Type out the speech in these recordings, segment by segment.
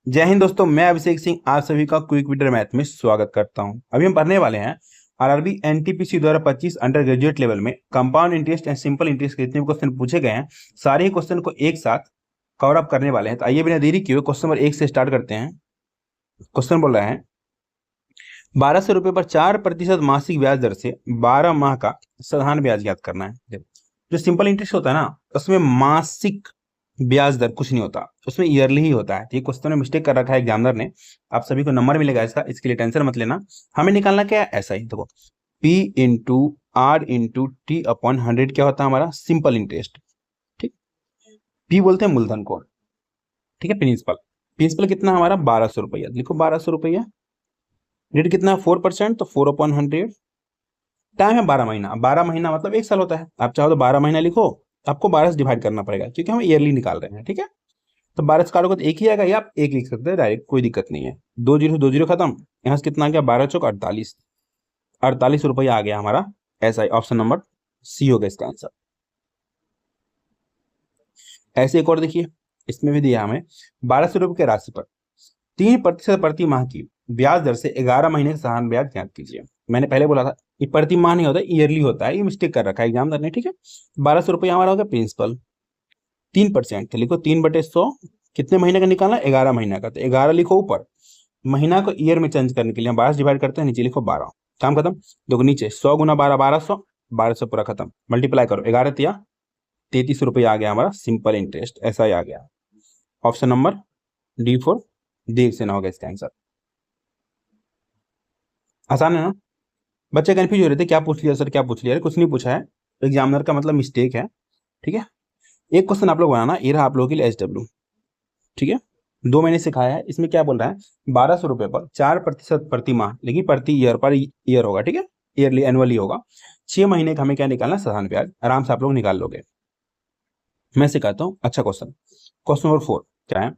जय हिंद दोस्तों, मैं अभिषेक सिंह आप सभी का क्विक विटर मैथ में स्वागत करता हूं। अभी हम पढ़ने वाले हैं आरआरबी एनटीपीसी द्वारा 25 अंडर ग्रेजुएट लेवल में compound interest and simple interest के जितने क्वेश्चन पूछे गए हैं सारे ही क्वेश्चन को एक साथ कवर अप करने वाले हैं। तो आइए बिना देरी किए क्वेश्चन नंबर 1 से स्टार्ट करते हैं। क्वेश्चन बोल रहा है 1200 रुपये पर 4% मासिक ब्याज दर से 12 माह का साधारण ब्याज ज्ञात करना है। देखो, जो सिंपल इंटरेस्ट होता है ना उसमें मासिक ब्याज दर कुछ नहीं होता, उसमें ईयरली ही होता है। तो ये क्वेश्चन में मिस्टेक कर रखा है एग्जामिनर ने। आप सभी को नंबर मिलेगा इसका, इसके लिए टेंशन मत लेना। हमें निकालना क्या है, ऐसा ही देखो, P into R into T upon 100 क्या होता है हमारा सिंपल इंटरेस्ट। ठीक, P बोलते हैं मूलधन को, ठीक है। प्रिंसिपल प्रिंसिपल कितना हमारा 1200 रुपया, लिखो 1200 रुपया। रेट कितना है 4%, तो 4/100। टाइम है 12 महीना, 12 महीना मतलब 1 साल होता है। आप चाहो तो 12 महीना लिखो, आपको 12 से डिवाइड करना पड़ेगा क्योंकि हम ईयरली निकाल रहे हैं, ठीक है। तो 12 से काटोगे तो एक ही आएगा, या आप एक लिख सकते हैं डायरेक्ट, कोई दिक्कत नहीं है। 2 जीरो खत्म, यहाँ से कितना आ गया 12 चौक 48, 48 रुपया आ गया हमारा। ऐसा ही ऑप्शन नंबर सी होगा इसका आंसर। ऐसे एक और देखिए, इसमें भी दिया हमें 1200 रुपये की राशि पर 3% प्रति माह की ब्याज दर से 11 महीने का साधारण ब्याज ज्ञात कीजिए। मैंने पहले बोला था ये प्रति माह नहीं होता, ईयरली होता है, ये मिस्टेक कर रखा है एग्जामिनर ने, ठीक है। 1200 रुपया हमारा हो गया प्रिंसिपल, 3%, तो लिखो 3/100। कितने महीने का निकालना, 11 महीने का, तो 11 लिखो ऊपर, महीना को ईयर में चेंज करने के लिए 12 डिवाइड करते हैं, नीचे लिखो 12। काम खत्म। देखो नीचे 100 गुना 12 1200, 1200 पूरा खत्म, मल्टीप्लाई करो, 11 तिया 33 रुपया आ गया हमारा सिंपल इंटरेस्ट। ऐसा ही आ गया। ऑप्शन नंबर D4 देव सेना होगा इसका आंसर। आसान है ना। बच्चे कंफ्यूज हो रहे थे क्या पूछ लिया सर, क्या पूछ लिया, कुछ नहीं पूछा है, एग्जामिनर का मतलब मिस्टेक है, ठीक है। एक क्वेश्चन आप लोग बनाना, ये रहा आप लोगों के लिए SW, ठीक है। 2 महीने सिखाया है, इसमें क्या बोल रहा है 1200 रुपये पर 4% प्रति माह, लेकिन प्रति ईयर पर ईयर होगा, ठीक है, ईयरली एनुअली होगा। 6 महीने का हमें क्या निकालना, साधारण ब्याज, आराम से आप लोग निकाल लोगे। मैं सिखाता हूँ। अच्छा क्वेश्चन, क्वेश्चन नंबर 4 क्या है,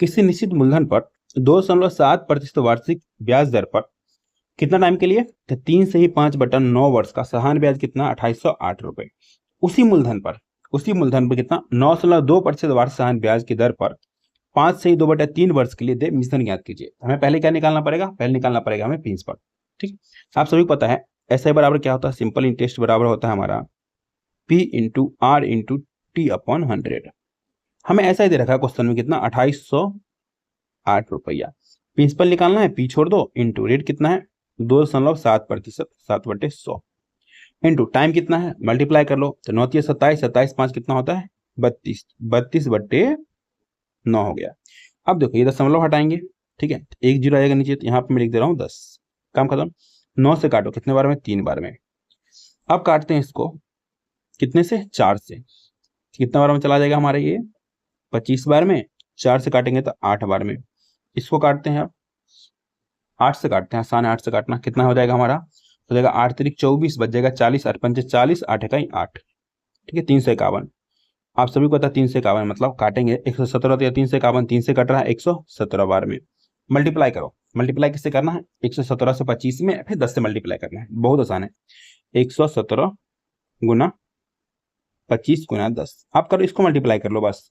किसी निश्चित मूलधन पर 2.7% वार्षिक ब्याज दर पर कितना टाइम के लिए, तो 3 से ही 5/9 वर्ष का साधारण ब्याज कितना 2808 रुपए। उसी मूलधन पर कितना 9.2% वार्षिक साधारण ब्याज की दर पर 5 से ही 2/3 वर्ष के लिए दे मिश्रण ज्ञात कीजिए। हमें पहले क्या निकालना पड़ेगा, पहले निकालना पड़ेगा हमें प्रिंसिपल, ठीक। आप सभी को पता है ऐसा बराबर क्या होता है, सिंपल इंटरेस्ट बराबर होता है हमारा P into R into T upon 100। हमें ऐसा ही दे रखा है क्वेश्चन में कितना 2808 रुपया। प्रिंसिपल निकालना है, P छोड़ दो, इंटू रेट कितना है 2.7%, 7/100, इंटू टाइम कितना है, मल्टीप्लाई कर लो, तो 9 × 27, 27 5 कितना होता है 32, 32/9 हो गया। अब देखो ये दशमलव हटाएंगे, ठीक है, 1 जीरो आएगा नीचे, तो यहाँ पे मैं लिख दे रहा हूँ 10। काम खत्म। 9 से काटो, कितने बार में, 3 बार में। अब काटते हैं इसको कितने से, 4 से, कितना बार में चला जाएगा हमारा ये 25 बार में। 4 से काटेंगे तो 8 बार में। इसको काटते हैं, अब 8 से काटते हैं, आसान है 8 से काटना। कितना हो जाएगा हमारा, हो जाएगा 8 × 24 बच जाएगा 40, 8 × 5 40, 8 × 8, ठीक है, 351। आप सभी को पता है 351 मतलब काटेंगे 117, तो 351 3 से कट रहा है 117 बार में। मल्टीप्लाई करो, मल्टीप्लाई किससे करना है 117 से 25 में, फिर 10 से मल्टीप्लाई करना है, बहुत आसान है। 117 गुना 25 गुना 10, आप करो इसको मल्टीप्लाई कर लो, बस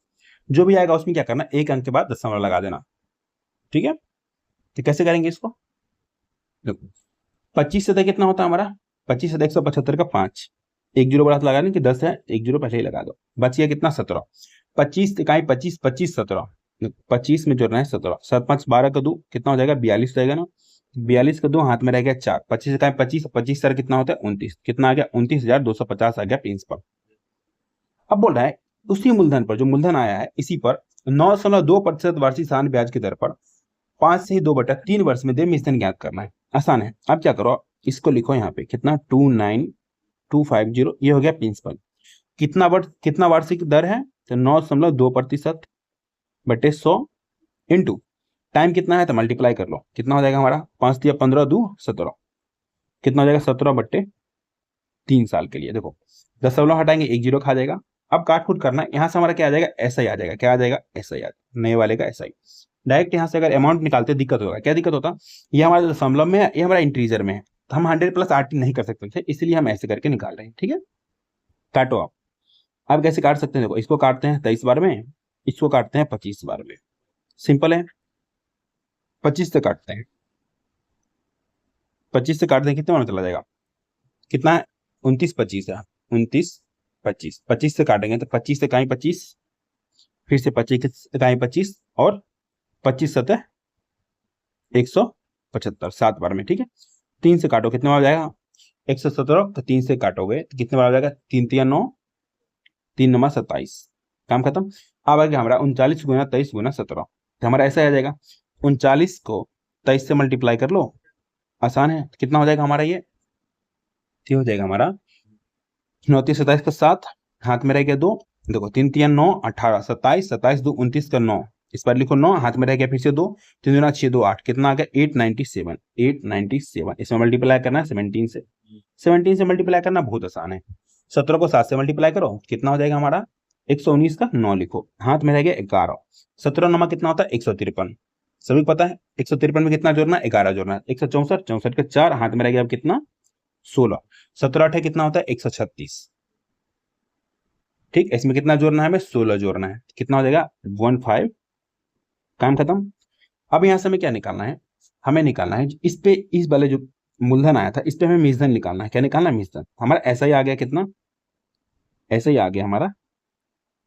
जो भी आएगा उसमें क्या करना, एक अंक के बाद दशमलव लगा देना, ठीक है। तो कैसे करेंगे इसको, देखो 25 से कितना होता है हमारा, 25 से 175 का 5, 1 जीरो बड़ा लगा कि 10 है, 1 जीरो पहले ही लगा दो, बच गया कितना 17। 25 इकाई 25 25 17, 25 में जोड़ना है 17, 7 5 12 का 2 कितना हो जाएगा 42 जाएगा ना, 42 का 2 हाथ में रह गया 4, 25 इकाई 25, 25 सर कितना होता है 29, कितना आ गया 29,250 आ गया प्रिंसिपल। अब बोल रहा है उसी मूलधन पर, जो मूलधन आया है इसी पर 9.2% वार्षिक साधारण ब्याज की दर पर 5 से ही 2/3 वर्ष में दे मिश्रण ज्ञात करना है। आसान है, अब क्या करो, इसको लिखो यहाँ पे कितना 29250, ये हो गया प्रिंसिपल। कितना वार्षिक दर है, तो 9.2% बटे 100, इंटू टाइम कितना है, तो मल्टीप्लाई कर लो, कितना हो जाएगा हमारा 5 × 15 2 17, कितना हो जाएगा 17/3 साल के लिए। देखो दशमलव हटाएंगे 1 जीरो खा जाएगा। अब काट कूट करना है, यहाँ से हमारा क्या आ जाएगा, ऐसा ही आ जाएगा, क्या आ जाएगा ऐसा ही आ जाएगा, नए वाले का ऐसा ही। डायरेक्ट यहाँ से अगर अमाउंट निकालते दिक्कत होगा, क्या दिक्कत होता, ये हमारा दशमलव में है, ये हमारा इंटीजर में है, तो हम 100 + 8 नहीं कर सकते थे, इसलिए हम ऐसे करके निकाल रहे हैं, ठीक है। काटो आप कैसे काट सकते हैं, देखो इसको काटते हैं 23 बार में, इसको काटते हैं 25 बार में, सिंपल है। 25 से काटते हैं, 25 से काटते हैं कितने बार में चला जाएगा, कितना है 29 25 है, 29 25, 25 से काटेंगे तो 25 से कहीं 25, फिर से 25 से कहीं 25 और 25 सतह 175, 7 बार में, ठीक है। 3 से काटो कितने बार हो जाएगा 117, तो 3 से काटोगे तो कितने बार हो जाएगा, 3 3 9, 3 9 27, काम खत्म। अब आ गया हमारा 39 गुना 23 गुना 17, तो हमारा ऐसा आ जाएगा 39 को 23 से मल्टीप्लाई कर लो, आसान है, कितना हो जाएगा हमारा ये हो जाएगा हमारा 9 3 27 का 7, हाथ में रह गया 2, देखो 3 3 9 18, 27 27 2 29 का 9, इस बार लिखो 9, हाथ में रह गया फिर से 2, 3 दूना 6 2 8, कितना आ गया 897, 897, इसमें मल्टीप्लाई करना है 17 से, 17 से मल्टीप्लाई करना बहुत आसान है। 17 को 7 से मल्टीप्लाई करो, कितना हो जाएगा हमारा 119 का 9 लिखो, हाथ में रह गया 11, 17 9 कितना होता है 153, सभी को पता है 153 में कितना जोड़ना है 11 जोड़ना है, 164, 64 के 4, हाथ में रह गया अब कितना 16, 17 8 कितना होता है 136, ठीक, इसमें कितना जोड़ना है हमें 16 जोड़ना है, कितना हो जाएगा 15, काम खत्म। अब यहां से हमें क्या निकालना है, हमें निकालना है इस पे, इस वाले जो मूलधन आया था इस पे हमें मीजधन निकालना है, क्या निकालना है मीजधन, हमारा ऐसा ही आ गया कितना, ऐसा ही आ गया हमारा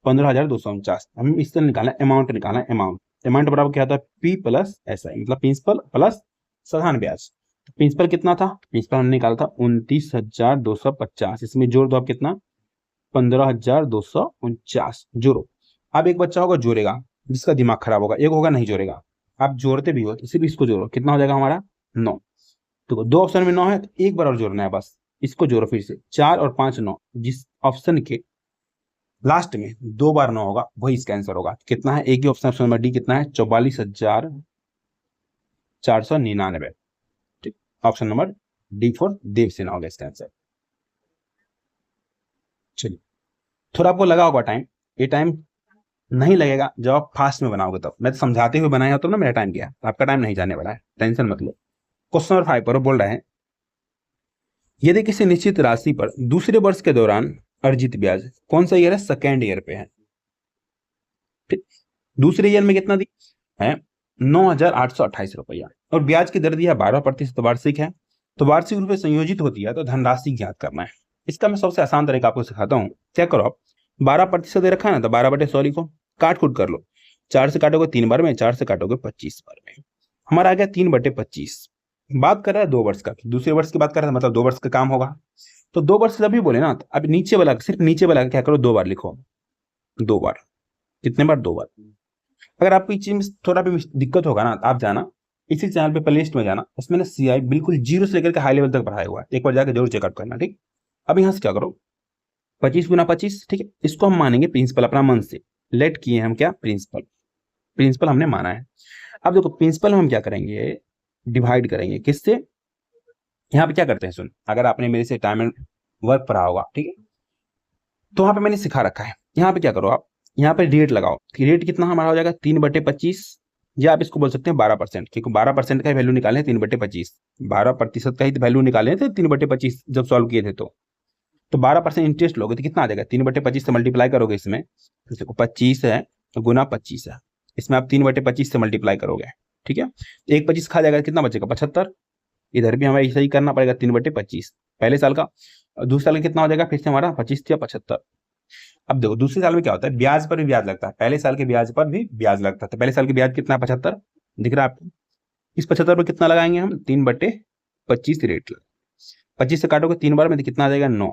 15,249, हमें मीजधन निकालना है, अमाउंट निकालना है, अमाउंट, अमाउंट बराबर क्या होता है पी प्लस ऐसा, मतलब प्रिंसिपल प्लस साधारण ब्याज, प्रिंसिपल कितना था, प्रिंसिपल हमने निकाला था 29,250, इसमें जोड़ दो आप कितना 15,249 जोड़ो। अब एक बच्चा होगा जोड़ेगा जिसका दिमाग खराब होगा, एक होगा नहीं जोड़ेगा, आप जोड़ते भी हो तो सिर्फ इसको जोड़ो, कितना हो जाएगा हमारा 9, तो 2 ऑप्शन में 9 है तो एक बार और जोड़ना है बस, इसको जोड़ो फिर से 4 और 5 9, जिस ऑप्शन के लास्ट में 2 बार 9 होगा वही इसका आंसर होगा, कितना है एक ही ऑप्शन, ऑप्शन नंबर डी कितना है 44,499, ठीक, option number D for Devasena होगा इसका आंसर। चलिए थोड़ा आपको लगा होगा टाइम, ये टाइम नहीं लगेगा जब आप फास्ट में बनाओगे, तब मैं तो समझाते हुए बनाया तो ना मेरा टाइम गया, आपका टाइम नहीं जाने वाला है, टेंशन मत लो। क्वेश्चन नंबर 5 पर बोल रहे हैं यदि किसी निश्चित राशि पर दूसरे वर्ष के दौरान अर्जित ब्याज, कौन सा ईयर है सेकेंड ईयर पे है, ठीक, दूसरे ईयर में कितना दी है 9,828 रुपया, और ब्याज की दर दिया 12% वार्षिक है, तो वार्षिक रूप से संयोजित होती है तो धनराशि ज्ञात करना है। इसका मैं सबसे आसान तरीका आपको सिखाता हूँ, क्या करो आप 12% दे रखा है ना, तो 12/100 लिखो, काट कूट कर लो, 4 से काटोगे 3 बार में, 4 से काटोगे 25 बार में, हमारा आ गया 3/25, बात कर रहा है 2 वर्ष का, दूसरे वर्ष की बात कर रहा है मतलब 2 वर्ष का काम होगा, तो 2 वर्ष तभी बोले ना, अब नीचे वाला सिर्फ नीचे वाला क्या करो 2 बार लिखो, 2 बार, कितने बार 2 बार। अगर आपको इस चीज में थोड़ा भी दिक्कत होगा ना, आप जाना इसी चैनल पे प्लेलिस्ट में जाना, उसमें ना सीआई बिल्कुल जीरो से लेकर के हाई लेवल तक पढ़ाया हुआ है, एक बार जाकर जरूर चेकआउट करना, ठीक। अब यहाँ से क्या करो 25 गुना 25, ठीक है, इसको हम मानेंगे प्रिंसिपल अपना मन से, लेट किए हम क्या प्रिंसिपल, प्रिंसिपल हमने माना है। अब देखो प्रिंसिपल हम क्या करेंगे डिवाइड करेंगे किससे, यहाँ पे क्या करते हैं सुन, अगर आपने मेरे से टाइम एंड वर्क पढ़ा होगा, ठीक है, तो वहां पे मैंने सिखा रखा है, यहाँ पे क्या करो आप यहाँ पे रेट लगाओ, रेट कितना हमारा हो जाएगा 3/25, या आप इसको बोल सकते हैं 12%, क्योंकि 12% का वैल्यू निकाले 3/25, 12% का ही वैल्यू निकाले थे 3/25 जब सॉल्व किए थे, तो 12% इंटरेस्ट लोगे तो कितना आ जाएगा 3/25 से मल्टीप्लाई करोगे, इसमें देखो 25 है तो गुना 25 है, इसमें आप 3/25 से मल्टीप्लाई करोगे, ठीक है, एक 25 खा जाएगा, कितना बचेगा 75, इधर भी हमें ऐसा ही करना पड़ेगा 3/25 पहले साल का, दूसरे साल का कितना हो जाएगा फिर से हमारा 25 या 75। अब देखो दूसरे साल में क्या होता है ब्याज पर भी ब्याज लगता है, पहले साल के ब्याज पर भी ब्याज लगता है, तो पहले साल के ब्याज कितना 75 दिख रहा है आपको, इस 75 पर कितना लगाएंगे हम 3/25 रेट, 25 से काटोगे 3 बार में तो कितना आ जाएगा 9,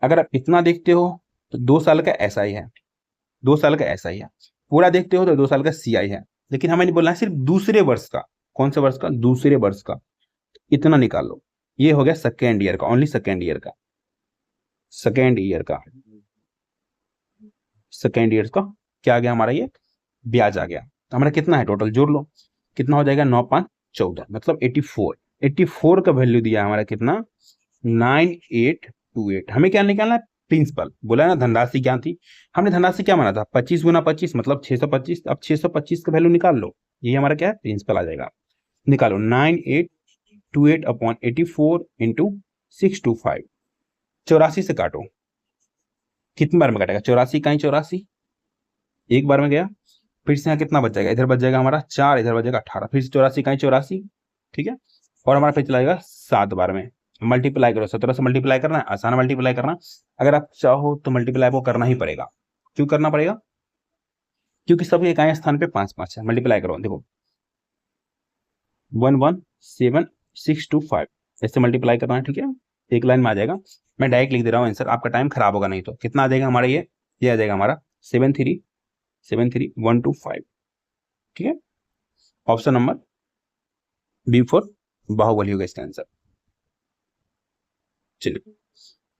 अगर आप इतना देखते हो तो 2 साल का ऐसा ही है, 2 साल का ऐसा ही है, पूरा देखते हो तो 2 साल का सीआई है, लेकिन हमें नहीं बोलना है सिर्फ दूसरे वर्ष का, कौन से वर्ष का दूसरे वर्ष का, इतना निकाल लो, ये हो गया सेकेंड ईयर का, ओनली सेकेंड ईयर का, सेकेंड ईयर का, सेकेंड ईयर का क्या आ गया हमारा ये ब्याज आ गया, तो हमारा कितना है टोटल जोड़ लो, कितना हो जाएगा 9 5 14, मतलब 84, 84 का वैल्यू दिया हमारा कितना 9828, हमें क्या निकालना है प्रिंसिपल, बोला ना धनराशि क्या थी, हमने धनराशि क्या माना था 25 गुना 25 मतलब 625, अब 625 का वैल्यू निकाल लो, ये हमारा क्या है प्रिंसिपल आ जाएगा, निकालो 9828/84 इंटू 625, 84 से काटो, कितनी बार में कटेगा 84 का ही 84, एक बार में गया, फिर से यहाँ कितना बच जाएगा, इधर बच जाएगा हमारा 4, इधर बच जाएगा 18, फिर से 84 का 84, ठीक है। और हमारा फिर चला जाएगा 7 बार में। मल्टीप्लाई करो, 17 से मल्टीप्लाई करना है, आसान मल्टीप्लाई करना। अगर आप चाहो तो मल्टीप्लाई वो करना ही पड़ेगा। क्यों करना पड़ेगा, क्योंकि सब इकाई स्थान पे 5 5 है। मल्टीप्लाई करो, देखो 11765 ऐसे मल्टीप्लाई करना है, ठीक है। एक लाइन में आ जाएगा। मैं डायरेक्ट लिख दे रहा हूँ आंसर, आपका टाइम खराब होगा नहीं तो। कितना आ जाएगा हमारा, ये आ जाएगा हमारा 73125, ठीक है। Option number B for Baahubali होगा इसका आंसर। चलिए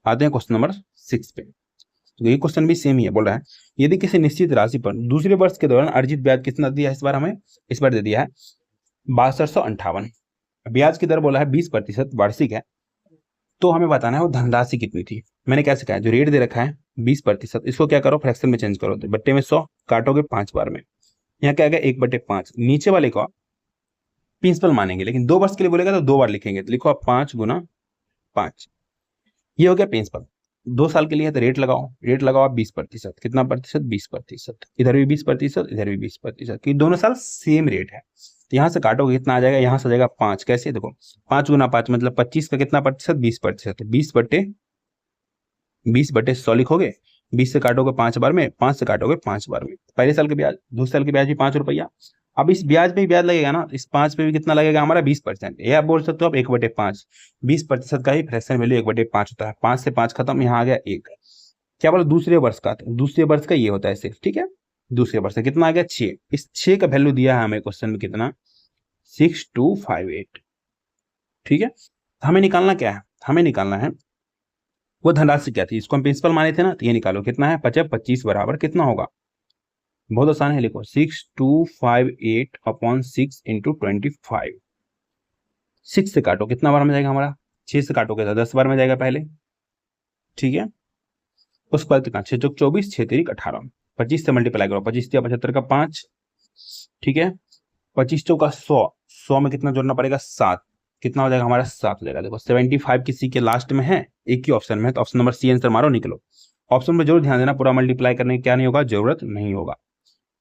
आते हैं क्वेश्चन नंबर 6 पे। तो ये क्वेश्चन भी सेम ही है, बोल रहा है यदि किसी निश्चित राशि पर दूसरे वर्ष के दौरान अर्जित ब्याज कितना दिया है, इस बार हमें इस बार दे दिया है 6258। ब्याज की दर बोला है 20% वार्षिक है, तो हमें बताना है वो धनराशि कितनी थी। मैंने क्या सिखाया, जो रेट दे रखा है 20%, इसको क्या करो फ्रैक्शन में चेंज करो, तो बट्टे में 100 काटोगे 5 बार में, यहाँ क्या आएगा 1/5। नीचे वाले को प्रिंसिपल मानेंगे, लेकिन 2 वर्ष के लिए बोलेगा तो 2 बार लिखेंगे, तो लिखो आप 5 × 5, ये हो गया प्रिंसिपल। 2 साल के लिए है तो रेट लगाओ आप 20%, कितना प्रतिशत 20%, इधर भी 20%, इधर भी 20%, कि दोनों साल सेम रेट है। तो यहाँ से काटोगे कितना आ जाएगा, यहाँ से आ जाएगा 5, कैसे देखो 5 × 5 मतलब 25 का कितना प्रतिशत 20%, 20/100 लिखोगे। 20 से काटोगे 5 बार में, 5 से काटोगे 5 बार में। पहले साल के ब्याज, दूसरे साल के ब्याज भी 5 रुपया। अब इस ब्याज पे भी ब्याज लगेगा ना, इस 5 पे भी कितना लगेगा हमारा 20%, या आप बोल सकते हो आप 1/5। 20% का ही फ्रैक्शन वैल्यू 1/5 होता है। 5 से 5 खत्म, यहाँ आ गया 1। क्या बोला, दूसरे वर्ष का, दूसरे वर्ष का ये होता है सिर्फ, ठीक है। दूसरे वर्ष का कितना आ गया 6, इस 6 का वैल्यू दिया है हमें क्वेश्चन में कितना 6258, ठीक है। हमें निकालना क्या है, हमें निकालना है वो धनराशि क्या थी, इसको हम प्रिंसिपल माने थे ना, तो ये निकालो कितना है 25 बराबर कितना होगा, बहुत आसान है, लिखो 6258/6 × 25। 6 से काटो कितना बार में जाएगा हमारा, 6 से काटोगे तो 10 बार में जाएगा पहले, ठीक है। उसके बाद कितना 6 × 24, 6 × 3 = 18, 25 से मल्टीप्लाई करो, 25 × 75 का 5, ठीक है। 25 × 100, 100 में कितना जोड़ना पड़ेगा 7, कितना हो जाएगा हमारा 7 हो जाएगा। देखो 75 किसी के लास्ट में है, एक ही ऑप्शन में है, तो ऑप्शन नंबर सी आंसर मारो, निकलो। ऑप्शन में जरूर ध्यान देना, पूरा मल्टीप्लाई करने की क्या नहीं होगा, जरूरत नहीं होगा।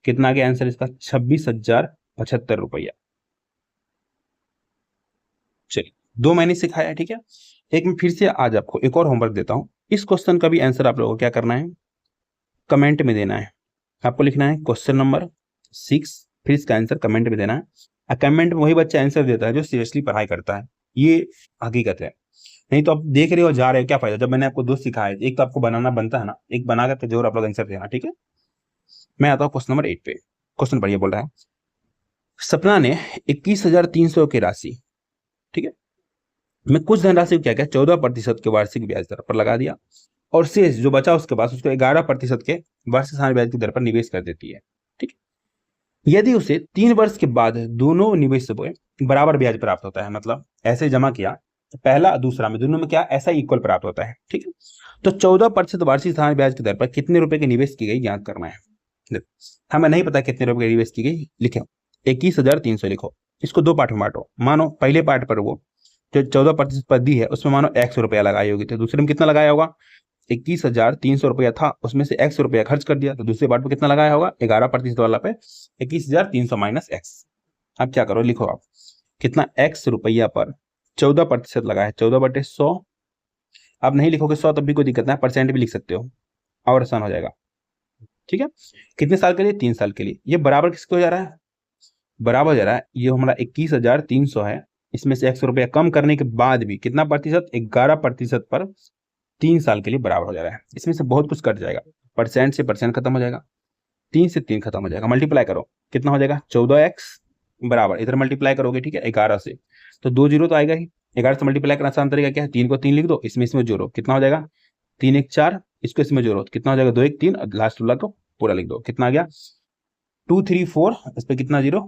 कितना गया आंसर इसका 26,075 रुपया। चलिए 2 महीने सिखाया, ठीक है। एक मैं फिर से आज आपको एक और होमवर्क देता हूं। इस क्वेश्चन का भी आंसर आप लोगों को क्या करना है, कमेंट में देना है। आपको लिखना है क्वेश्चन नंबर 6, फिर इसका आंसर कमेंट में देना है। कमेंट में वही बच्चा आंसर देता है जो सीरियसली पढ़ाई करता है, ये हकीकत है। नहीं तो आप देख रहे हो जा रहे हो, क्या फायदा। जब मैंने आपको 2 सिखाया, एक तो आपको बनाना बनता है ना, एक बना करके जरूर आप लोग आंसर देना, ठीक है। मैं आता हूँ क्वेश्चन नंबर 8 पे। क्वेश्चन पढ़िए, बोल रहा है सपना ने 21,300 की राशि, ठीक है, मैं कुछ धनराशि को क्या किया 14% के वार्षिक ब्याज दर पर लगा दिया, और शेष जो बचा उसके पास उसको 11% के वार्षिक सामान्य ब्याज की दर पर निवेश कर देती है, ठीक है। यदि उसे 3 वर्ष के बाद दोनों निवेश से बराबर ब्याज प्राप्त होता है, मतलब ऐसे जमा किया पहला दूसरा में दोनों में क्या ऐसा इक्वल प्राप्त होता है, ठीक है। तो 14% वार्षिक सामान्य ब्याज की दर पर कितने रुपए के निवेश की गई ज्ञात करना है। हमें नहीं पता कितने रुपए की निवेश की गई, लिखे 21,300 लिखो। इसको 2 पार्ट में बांटो। मानो पहले पार्ट पर वो जो 14% पर दी है उसमें मानो 100 रुपया लगाई होगी, तो दूसरे में कितना लगाया होगा 21,300 रुपया था, उसमें से 100 रुपया खर्च कर दिया, तो दूसरे पार्ट पर कितना लगाया होगा 11% वाला पे 21,300 माइनस एक्स। अब क्या करो, लिखो आप कितना x रुपया पर 14% लगा है, 14/100। अब नहीं लिखोगे 100 तब भी कोई दिक्कत नहीं, परसेंट भी लिख सकते हो और आसान हो जाएगा, ठीक है। कितने साल के लिए 3 साल के लिए। ये बराबर किसको हो जा रहा है, बराबर हो जा रहा है, ये हमारा 21,300 है, इसमें से 100 रुपया कम करने के बाद भी कितना प्रतिशत 11% पर 3 साल के लिए बराबर हो जा रहा है। इसमें से बहुत कुछ कट जाएगा, परसेंट से परसेंट खत्म हो जाएगा, 3 से 3 खत्म हो जाएगा। मल्टीप्लाई करो कितना हो जाएगा 14x बराबर, इधर मल्टीप्लाई करोगे, ठीक है 11 से, तो 2 जीरो तो आएगा ही। 11 से मल्टीप्लाई करना आसान तरीका क्या है, 3 को 3 लिख दो, इसमें जोड़ो, कितना हो जाएगा 3 1 4, इसको इसमें जोड़ो, कितना हो जाएगा 2 1 3, लास्ट वाला को पूरा लिख दो, कितना आ गया 2 3 4, इस पर कितना जीरो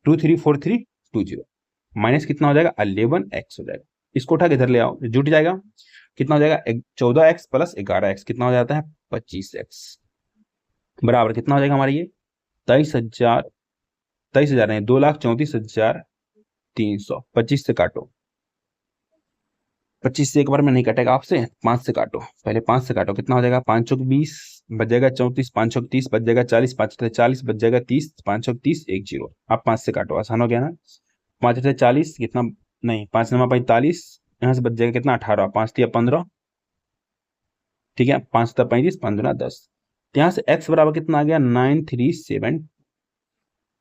2 3 4 3 2 0, माइनस कितना हो जाएगा 11x हो जाएगा। इसको उठा के इधर ले आओ, जुट जाएगा, कितना हो जाएगा 14x प्लस 11x, कितना हो जाता है 25x बराबर कितना हो जाएगा हमारा ये 23,000 नहीं 2,34,300। 25 से काटो 25 से एक बार में नहीं कटेगा आपसे, 5 से काटो, पहले 5 से काटो, कितना हो जाएगा, 5 चौक 20, बच जाएगा 34, 5 चौक 30, बच जाएगा 40, 5 40, बच जाएगा 30, 5 चौक 30, 1 0। आप 5 से काटो, आसान हो गया ना। 5 40, कितना, नहीं 5 9 45, यहाँ से बच जाएगा कितना, 18, 5 3 15, ठीक है, 5 7 35, 5 2 10। तो यहाँ से x बराबर कितना आ गया, 937।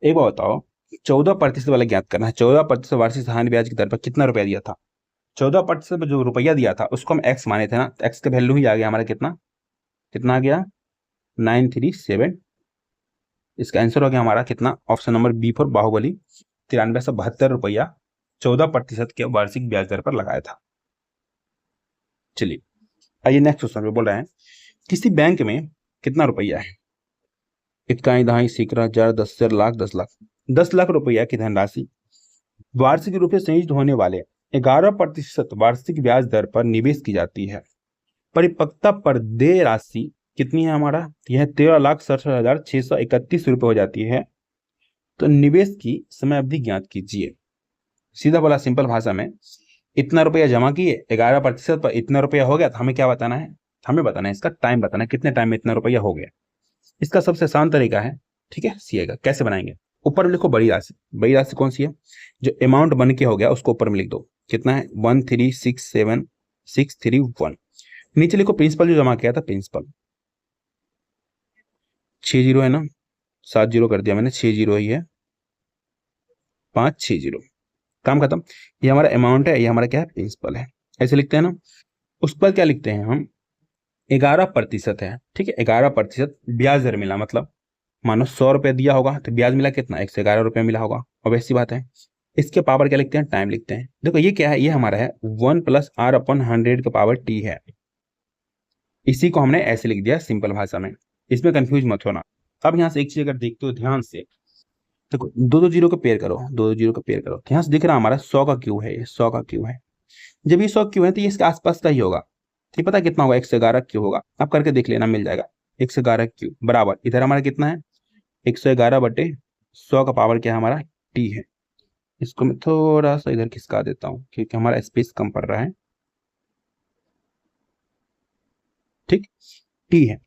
एक बार बताओ, 14% वाला ज्ञात करना है। 14% वार्षिक साधारण ब्याज की दर पर कितना रुपया दिया था। 14% पर जो रुपया दिया था उसको हम x माने थे ना, x का वैल्यू ही आ गया हमारा कितना, कितना आ गया, 937। इसका आंसर हो गया हमारा कितना, option number B for Baahubali, 9372 रुपया 14% के वार्षिक ब्याज दर पर लगाया था। चलिए आइए नेक्स्ट क्वेश्चन पे बोल रहे हैं, किसी बैंक में कितना रुपया है, इकाई, दहाई, सैकड़ा, हजार, 10,000, लाख, 10 लाख। 10 लाख रुपया की धनराशि वार्षिक रूप से संचित होने वाले 11% वार्षिक ब्याज दर पर निवेश की जाती है। परिपक्वता पर देय राशि कितनी है हमारा, यह 13,67,631 रुपये हो जाती है। तो निवेश की समय अवधि ज्ञात कीजिए। सीधा बोला सिंपल भाषा में, इतना रुपया जमा किए, 11% पर इतना रुपया हो गया, तो हमें क्या बताना है, हमें बताना है इसका टाइम बताना है, कितने टाइम में इतना रुपया हो गया। इसका सबसे आसान तरीका है, ठीक है, सीएगा कैसे बनाएंगे, ऊपर में लिखो बड़ी राशि। बड़ी राशि कौन सी है, जो अमाउंट बन के हो गया उसको ऊपर में लिख दो, कितना है, 1367,631। नीचे लिखो प्रिंसिपल जो जमा किया था, प्रिंसिपल 6 जीरो है ना, 7 जीरो कर दिया मैंने, 6 जीरो ही है, 5 6 जीरो, काम खत्म। ये हमारा अमाउंट है, ये हमारा क्या है, प्रिंसिपल है, ऐसे लिखते हैं ना। उस पर क्या लिखते हैं हम, 11% है, ठीक है, 11% ब्याज दर मिला, मतलब मानो 100 रुपये दिया होगा तो ब्याज मिला कितना, 111 रुपये मिला होगा, और ऐसी बात है। इसके पावर क्या लिखते हैं, टाइम लिखते हैं। देखो ये क्या है, ये हमारा है 1 + r/100 का पावर t है। इसी को हमने ऐसे लिख दिया सिंपल भाषा में, इसमें कंफ्यूज मत होना। अब यहाँ से एक चीज अगर देखते हो ध्यान से, देखो दो दो जीरो का पेयर करो, दो दो जीरो का पेयर करो, यहाँ से दिख रहा हमारा 100 का क्यू है, ये 100 का क्यू है। जब ये 100 क्यू है तो ये इसके आसपास का ही होगा, ठीक, पता कितना होगा, 111 क्यू होगा, आप करके देख लेना, मिल जाएगा। 111 क्यू बराबर इधर हमारा कितना है, 111/100 का पावर क्या है हमारा, टी है। इसको मैं थोड़ा सा इधर खिसका देता हूँ क्योंकि हमारा स्पेस कम पड़ रहा है, ठीक, टी है।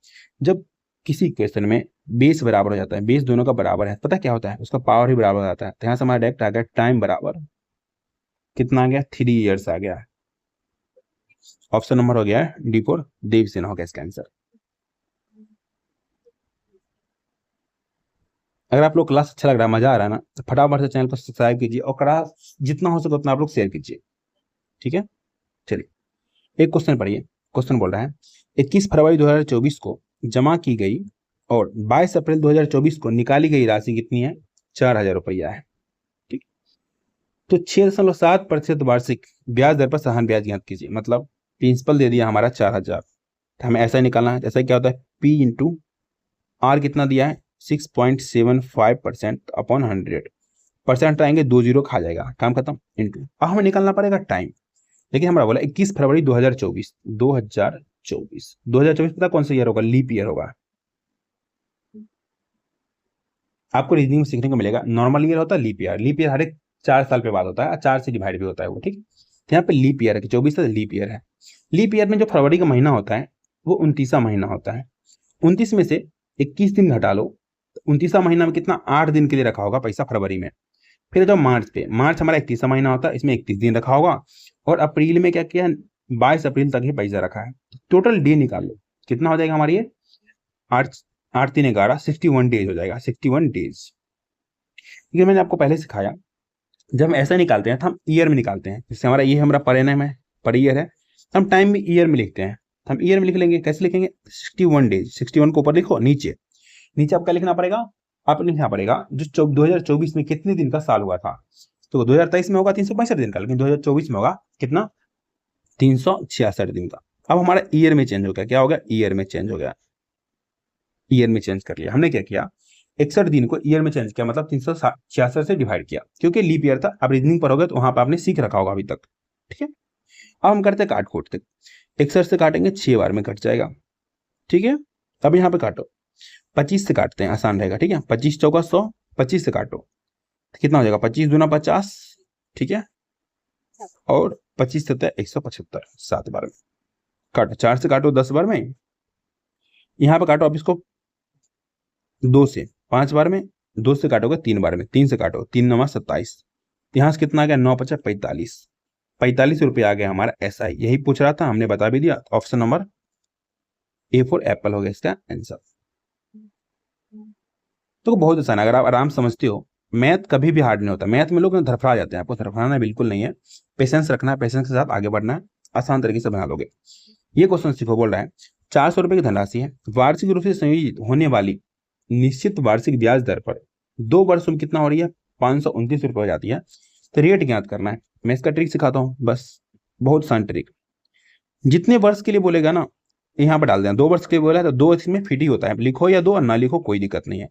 जब किसी इक्वेशन में बेस बराबर हो जाता है, बेस दोनों का बराबर है, पता क्या होता है, उसका पावर ही बराबर हो जाता है। तो यहाँ से हमारा डायरेक्ट आ गया टाइम बराबर कितना आ गया, 3 इयर्स आ गया। ऑप्शन नंबर हो गया है डी फॉर देवसेना, हो गया इसका आंसर। अगर आप लोग क्लास अच्छा लग रहा है, मजा आ रहा है ना, तो फटाफट से चैनल को सब्सक्राइब कीजिए और क्लास जितना हो सके उतना आप लोग शेयर कीजिए, ठीक है। चलिए एक क्वेश्चन पढ़िए। क्वेश्चन बोल रहा है 21 फरवरी 2024 को जमा की गई और 22 अप्रैल 2024 को निकाली गई राशि कितनी है, 4,000 रुपया है, ठीक। तो 6.7% वार्षिक ब्याज दर पर साधारण ब्याज ज्ञात कीजिए। मतलब प्रिंसिपल दे दिया हमारा 4,000, तो हमें ऐसा निकालना है, जैसा क्या होता है P इंटू आर कितना दिया है, 6.75% अपॉन 100, परसेंट आएंगे 2 जीरो खा जाएगा, काम खत्म, इंटू। अब हमें निकालना पड़ेगा टाइम, लेकिन हमारा बोला 21 फरवरी 2024, 2024 पता कौन सा ईयर होगा, लीप ईयर होगा। आपको रीजनिंग में सीखने को मिलेगा, नॉर्मल ईयर होता है, लीप ईयर, लीप ईयर हर एक 4 साल पे बाद होता है, 4 से डिवाइड भी होता है वो, ठीक। तो यहाँ पे लीप ईयर है, 24 लीप ईयर है। लीप ईयर में जो फरवरी का महीना होता है वो 29वां महीना होता है। 29 में से 21 दिन घटा लो, 29वां महीना में कितना, 8 दिन के लिए रखा होगा पैसा फरवरी में। फिर जब मार्च पे, मार्च हमारा 31वां महीना होता है, इसमें 31 दिन रखा होगा, और अप्रैल में क्या किया, 22 अप्रैल तक ही पैसा रखा है। टोटल डे निकाल लो, कितना हो जाएगा हमारी ये, 8 3 11, 61 डेज हो जाएगा, 61 डेज। ये मैंने आपको पहले सिखाया, जब हम ऐसा निकालते हैं तो हम ईयर में निकालते हैं, जैसे हमारा ये हमारा पर एनम है, पर ईयर है, हम टाइम भी ईयर में लिखते हैं, हम ईयर में लिख लेंगे, कैसे लिखेंगे, 61 डेज, 61 को ऊपर लिखो, नीचे नीचे आपका लिखना पड़ेगा, आप लिखना पड़ेगा जो 2024 में कितने दिन का साल हुआ था। तो 2023 में होगा 365 दिन का, लेकिन 2024 में होगा कितना, 366 दिन का। अब हमारा ईयर में चेंज हो गया, क्या हो गया, ईयर में चेंज हो गया, ईयर में चेंज कर लिया हमने। क्या किया, 61 दिन को ईयर में चेंज किया, मतलब 366 से डिवाइड किया, क्योंकि लीप ईयर था। अब रीजनिंग पर हो गया तो वहां पर आपने सीख रखा होगा अभी तक, ठीक है। अब हम करते काट खोटते, 61 से काटेंगे 6 बार में कट जाएगा, ठीक है। अब यहाँ पे काटो, 25 से काटते हैं, आसान रहेगा, ठीक है। 25 चौका 100, 25 से काटो तो कितना हो जाएगा, 25 दूना 50, ठीक है, और 25 सत्तर 175, 7 बार में काटो। 4 से काटो 10 बार में, यहाँ पे काटो आप इसको 2 से 5 बार में, 2 से काटोगे 3 बार में, 3 से काटो 3 9 27, यहाँ से कितना आ गया 9 5 45, 45 रुपये आ गया हमारा SI। यही पूछ रहा था, हमने बता भी दिया। Option number A for Apple हो गया इसका आंसर। तो बहुत आसान है, अगर आप आराम समझते हो। मैथ कभी भी हार्ड नहीं होता, मैथ में लोग धरफड़ा जाते हैं, आपको धरफड़ाना बिल्कुल नहीं है, पेशेंस रखना है, पेशेंस के साथ आगे बढ़ना है, आसान तरीके से बना लोगे। ये क्वेश्चन सीखो, बोल रहा है 400 रुपए की धनराशि है, वार्षिक रूप से संयोजित होने वाली निश्चित वार्षिक ब्याज दर पर 2 वर्षों में कितना हो रही है, 529 रुपये हो जाती है। तो रेट ज्ञात करना है। मैं इसका ट्रिक सिखाता हूँ, बस बहुत आसान ट्रिक। जितने वर्ष के लिए बोलेगा ना, यहाँ पर डाल देना। 2 वर्ष के लिए बोला तो 2 इसमें फिट ही होता है, लिखो या 2 और ना लिखो कोई दिक्कत नहीं है।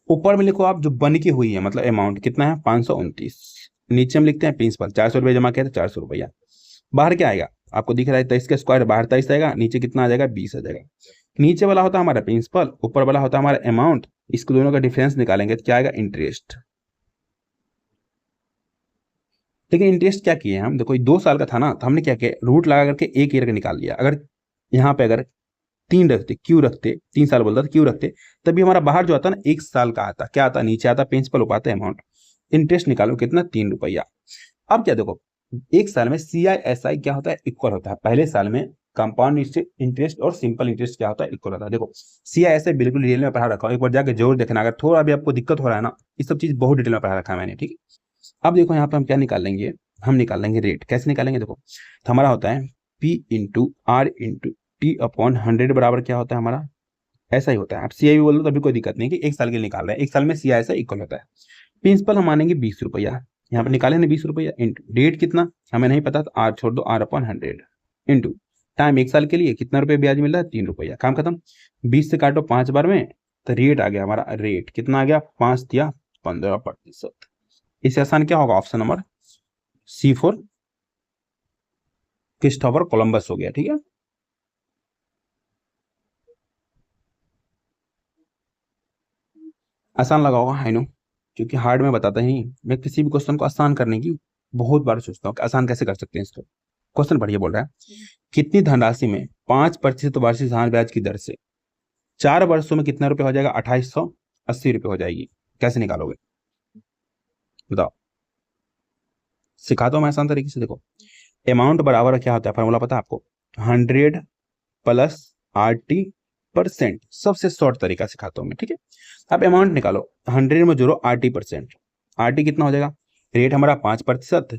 ऊपर में लिखो आप जो बन की हुई है, मतलब अमाउंट कितना है 529, नीचे में लिखते हैं प्रिंसिपल 400 रुपये जमा किया था 400 रुपया। बाहर क्या आएगा आपको दिख रहा है 23 का स्क्वायर, बाहर 23 आएगा, नीचे कितना आ जाएगा 20 आ जाएगा। नीचे वाला होता है हमारा प्रिंसिपल, ऊपर वाला होता है हमारा अमाउंट, इसको दोनों का डिफरेंस निकालेंगे तो क्या आएगा इंटरेस्ट। लेकिन इंटरेस्ट क्या किए हम, देखो 2 साल का था ना, तो हमने क्या किया रूट लगा करके 1 ईयर का निकाल लिया। अगर यहाँ पे अगर 3 रखते, क्यों रखते, 3 साल बोलता था क्यों रखते, तभी हमारा बाहर जो आता ना 1 साल का आता, क्या आता नीचे आता प्रिंसिपल ऊपर आता अमाउंट। इंटरेस्ट निकालो कितना 3 रुपया। अब क्या देखो 1 साल में CI/SI क्या होता है इक्वल होता है। पहले साल में कंपाउंड इंटरेस्ट और सिंपल इंटरेस्ट क्या होता है इक्वल होता है। देखो CI/SI बिल्कुल डिटेल में पढ़ा रखा हूँ, एक बार जाकर जरूर देखना। अगर थोड़ा भी आपको दिक्कत हो रहा है ना, ये सब चीज बहुत डिटेल में पढ़ा रखा है मैंने, ठीक है। अब देखो यहाँ पे हम क्या निकाल लेंगे, हम निकाल लेंगे रेट। कैसे निकालेंगे, देखो तो हमारा होता है P into R into T upon 100 बराबर क्या होता है हमारा, ऐसा ही होता है। आप CI भी बोल दो तभी कोई दिक्कत नहीं कि 1 साल के लिए निकाल रहे हैं, 1 साल में CI/SI इक्वल होता है। प्रिंसिपल हम मानेंगे 20 रुपया, यहाँ पर निकाले ना 20 रुपया, इंटू डेट कितना हमें नहीं पता, तो R छोड़ दो, R अपॉन 100 इंटू टाइम 1 साल के लिए कितना रुपये ब्याज मिल रहा है 3 रुपया। काम खत्म। 20 से काटो 5 बार में, तो रेट आ गया हमारा, रेट कितना आ गया 5 या 15%। इससे आसान क्या होगा, option number C for Christopher Columbus हो गया, ठीक है। आसान लगा होगा, आई नो, क्योंकि हार्ड में बताता ही नहीं। मैं किसी भी क्वेश्चन को आसान करने की बहुत बार सोचता हूँ कि आसान कैसे कर सकते हैं इसको। क्वेश्चन बढ़िया बोल रहा है, कितनी धनराशि में 5% वार्षिक साधारण ब्याज की दर से 4 वर्षों में कितना रुपए हो जाएगा, 2880 रुपये हो जाएगी। कैसे निकालोगे बताओ, सिखाता हूँ मैं आसान तरीके से। देखो अमाउंट बराबर क्या होता है, फॉर्मूला पता है आपको, 100 प्लस RT%। सबसे शॉर्ट तरीका सिखाता हूँ मैं, ठीक है। अब अमाउंट निकालो, 100 में जोड़ो RT%, RT कितना हो जाएगा, रेट हमारा 5%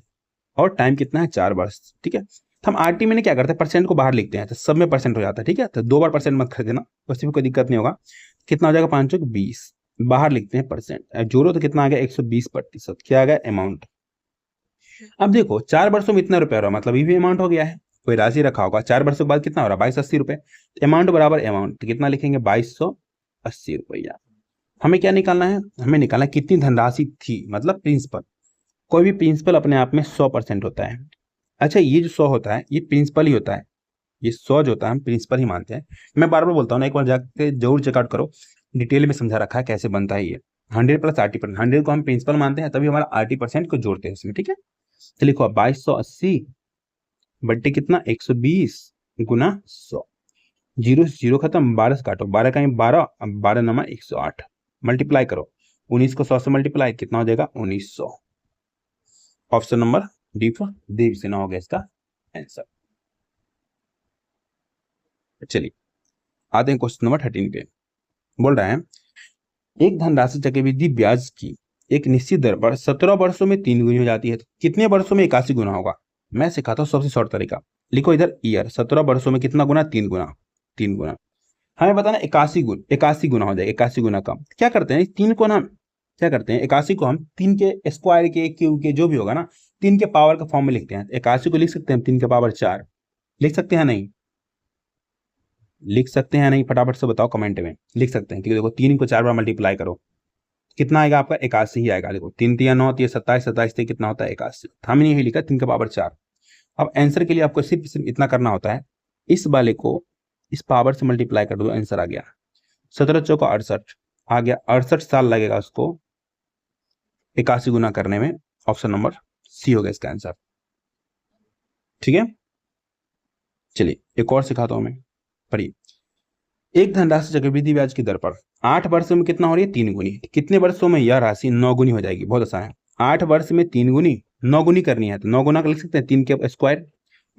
और टाइम कितना है 4 वर्ष, ठीक है। तो हम RT में क्या करते हैं, परसेंट को बाहर लिखते हैं, तो सब में परसेंट हो जाता है, ठीक है। तो 2 बार परसेंट मत कर देना, उससे भी कोई दिक्कत नहीं होगा। कितना हो जाएगा 520, बाहर लिखते हैं परसेंट, जोड़ो तो कितना आ गया 120%, क्या आ गया अमाउंट। अब देखो 4 वर्षों में इतना रुपया हो रहा है, मतलब ये भी अमाउंट हो गया है, कोई राशि रखा होगा। 4 वर्षों के बाद कितना हो रहा है 2280 रुपये। अमाउंट बराबर अमाउंट, तो कितना लिखेंगे 2280 रुपया। हमें क्या निकालना है, हमें निकालना है कितनी धनराशि थी, मतलब प्रिंसिपल। कोई भी प्रिंसिपल अपने आप में 100% होता है। अच्छा ये जो 100 होता है ये प्रिंसिपल ही होता है, ये 100 जो होता है हम प्रिंसिपल ही मानते हैं। मैं बार बार बोलता हूँ ना, एक बार जाके जरूर चेकआउट करो, डिटेल में समझा रखा है कैसे बनता है ये। 100 प्लस RT%, 100 को हम प्रिंसिपल मानते हैं, तभी हमारा RT% को जोड़ते हैं इसमें, ठीक है। तो लिखो 2280 बट्टे कितना 120 गुना 100, 0 से 0 खत्म, 12 से काटो, 12 का 12, 12 नमा 108, मल्टीप्लाई करो 19 को 100 से मल्टीप्लाई कितना हो जाएगा 1900। Option number D for Devasena हो गया इसका आंसर। चलिए आते हैं क्वेश्चन नंबर 13 पे। बोल रहा है एक धनराशि चक्रवृद्धि ब्याज की एक निश्चित दर पर 17 वर्षों में 3 गुनी हो जाती है, तो कितने वर्षों में 81 गुना होगा। मैं सिखाता हूँ सबसे शॉर्ट तरीका, लिखो इधर ईयर, 17 वर्षों में कितना गुना, 3 गुना, 3 गुना। हमें बताना 81 गुना हो जाएगा, 81 गुना कम। क्या करते हैं 3 को ना, क्या करते हैं 81 को हम 3 के स्क्वायर के क्यूब के जो भी होगा ना, 3 के पावर का फॉर्म में लिखते हैं। 81 को लिख सकते हैं 3 के पावर 4, लिख सकते हैं नहीं, लिख सकते हैं नहीं, फटाफट से बताओ कमेंट में, लिख सकते हैं। क्योंकि देखो 3 को 4 बार मल्टीप्लाई करो कितना आएगा आपका 81 ही आएगा। देखो 3 3 9 27, 27 कितना होता है 81, हमने यही लिखा 3 का पावर 4। अब आंसर के लिए आपको सिर्फ इतना करना होता है, इस वाले को इस पावर से मल्टीप्लाई कर दो, आंसर आ गया 17 चौका 68 आ गया। 68 साल लगेगा उसको 81 गुना करने में। ऑप्शन नंबर C हो गया इसका आंसर। ठीक है, चलिए एक और सिखाता हूं मैं, पढ़िए। एक धनराशि चक्रवृद्धि ब्याज की दर पर 8 वर्षों में कितना हो रही है? 3 गुनी। कितने वर्षों में यह राशि 9 गुनी हो जाएगी? बहुत आसान है, 8 वर्ष में 3 गुनी, 9 गुनी करनी है तो 9 गुना कर लिख सकते हैं, 3 के स्क्वायर।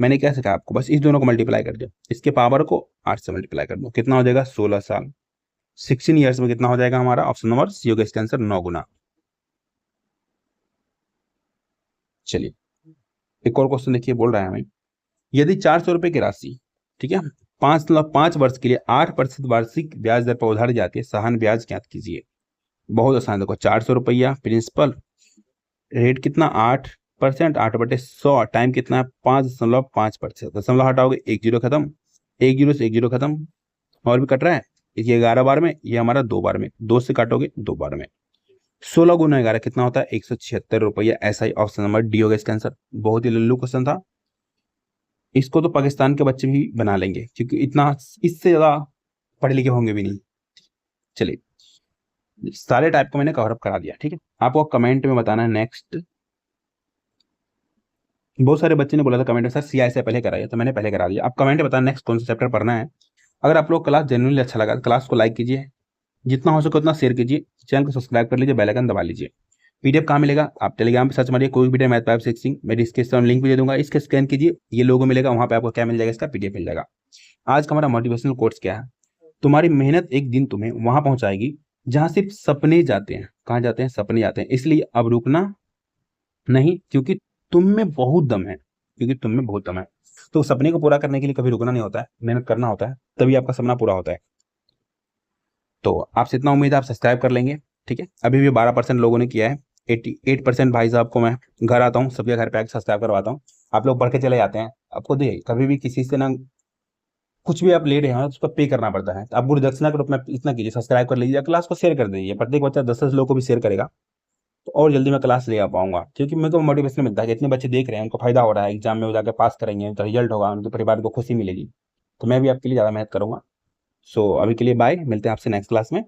मैंने क्या सिखाया आपको? बस इस दोनों को मल्टीप्लाई कर दो, इसके पावर को 8 से मल्टीप्लाई कर दो, कितना हो जाएगा? 16 साल। 16 ईयर्स में कितना हो जाएगा हमारा? ऑप्शन नंबर सी होगा इसका आंसर, 9 गुना। चलिए एक और क्वेश्चन देखिए, बोल रहा है हमें, यदि 400 रुपए की राशि, ठीक है, 5 वर्ष के लिए 8% वार्षिक ब्याज दर पर उधार जाती है, साहन ब्याज ज्ञात कीजिए। बहुत आसान, देखो 400 रुपया प्रिंसिपल, रेट कितना? 8%, 8/100 टाइम कितना है? 5.5%। दशमलव हटाओगे 1 जीरो खत्म, 1 जीरो से 1 जीरो खत्म, और भी कट रहा है, ये 11 बार में, ये हमारा 2 बार में, 2 से काटोगे 2 बार में। 16 गुना 11 कितना होता है? 176 रुपया। ऐसा ही ऑप्शन नंबर डी होगा इसका आंसर। बहुत ही लल्लू क्वेश्चन था, इसको तो पाकिस्तान के बच्चे भी बना लेंगे, क्योंकि इतना इससे ज्यादा पढ़े लिखे होंगे भी नहीं। चलिए सारे टाइप को मैंने कवर अप करा दिया, ठीक है। आपको कमेंट में बताना है नेक्स्ट। बहुत सारे बच्चे ने बोला था कमेंट में, सर सीआई से पहले कराइए, तो मैंने पहले करा दिया। आप कमेंट में बताना नेक्स्ट कौन सा चैप्टर पढ़ना है। अगर आप लोग क्लास जेन्युइनली अच्छा लगा, क्लास को लाइक कीजिए, जितना हो सके उतना शेयर कीजिए, चैनल को सब्सक्राइब कर लीजिए, बेल आइकन दबा लीजिए। पीडीएफ कहाँ मिलेगा? आप टेलीग्राम पे सर्च मारिए कोई भी मैथ 5 मैं डिस्क्रिप्शन में लिंक भी दे दूंगा, इसके स्कैन कीजिए, ये लोगो मिलेगा, वहां पे आपको क्या मिल जाएगा? इसका पीडीएफ मिल जाएगा। आज का हमारा मोटिवेशनल कोट्स क्या है? तुम्हारी मेहनत एक दिन तुम्हें वहां पहुंचाएगी जहां सिर्फ सपने जाते हैं। कहाँ जाते हैं? सपने जाते हैं। इसलिए अब रुकना नहीं, क्योंकि तुम में बहुत दम है, क्योंकि तुम में बहुत दम है। तो सपने को पूरा करने के लिए कभी रुकना नहीं होता है, मेहनत करना होता है, तभी आपका सपना पूरा होता है। तो आपसे इतना उम्मीद है आप सब्सक्राइब कर लेंगे, ठीक है। अभी भी 12% लोगों ने किया है, 88% भाई साहब को मैं घर आता हूँ, सबके घर पे आकर सब्सक्राइब करवाता हूँ, आप लोग पढ़ के चले जाते हैं। आपको देखिए कभी भी किसी से ना कुछ भी आप ले रहे हैं उसको पे करना पड़ता है, तो आप गुरु दक्षिणा के रूप में इतना कीजिए, सब्सक्राइब कर लीजिए, क्लास को शेयर कर दीजिए। प्रत्येक बच्चा 10-10 लोगों को भी शेयर करेगा तो और जल्दी मैं क्लास ले आ पाऊंगा, क्योंकि मेरे को मोटिवेशन मिलता है कि इतने बच्चे देख रहे हैं, उनको फायदा हो रहा है, एग्जाम में वो जाकर पास करेंगे तो रिजल्ट होगा, उनके परिवार को खुशी मिलेगी, तो मैं भी आपके लिए ज़्यादा मेहनत करूंगा। सो अभी के लिए बाय, मिलते हैं आपसे नेक्स्ट क्लास में।